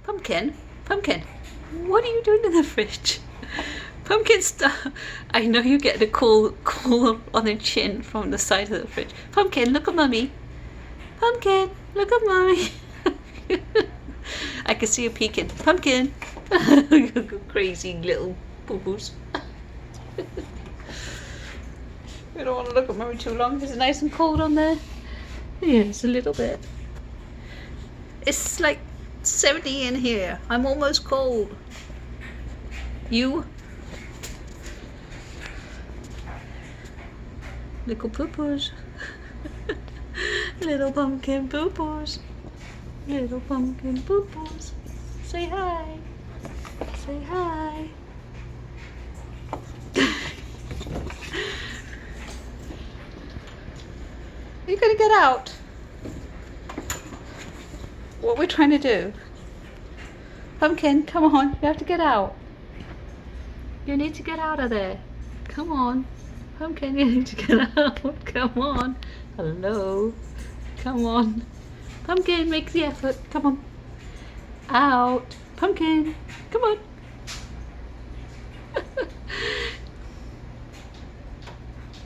Pumpkin, Pumpkin, what are you doing in the fridge? Pumpkin stuff. I know you're getting a cool on the chin from the side of the fridge. Pumpkin, look at mummy. Pumpkin, look at mummy. I can see you peeking. Pumpkin. Crazy little boo-boos. We don't want to look at mummy too long. Is it nice and cold on there? Yes, a little bit. It's like 70 in here. I'm almost cold. You? Little poo-poos. Little pumpkin poo-poos. Little pumpkin poo-poos. Say hi. Say hi. Are you gonna get out? What we're trying to do? Pumpkin, come on. You have to get out. You need to get out of there. Come on. Pumpkin, you need to get out. Come on. Hello. Come on. Pumpkin, make the effort. Come on. Out. Pumpkin, come on.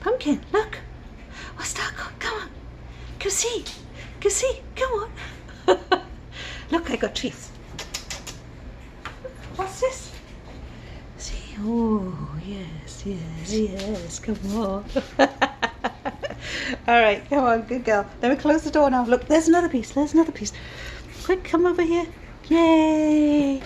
Pumpkin, look. What's that? Come on. Go see. Go see. Come on. Look, I got treats. What's this? See? Oh, yes, yes, yes. Come on. All right, come on, good girl. Let me close the door now. Look, there's another piece. There's another piece. Quick, come over here. Yay!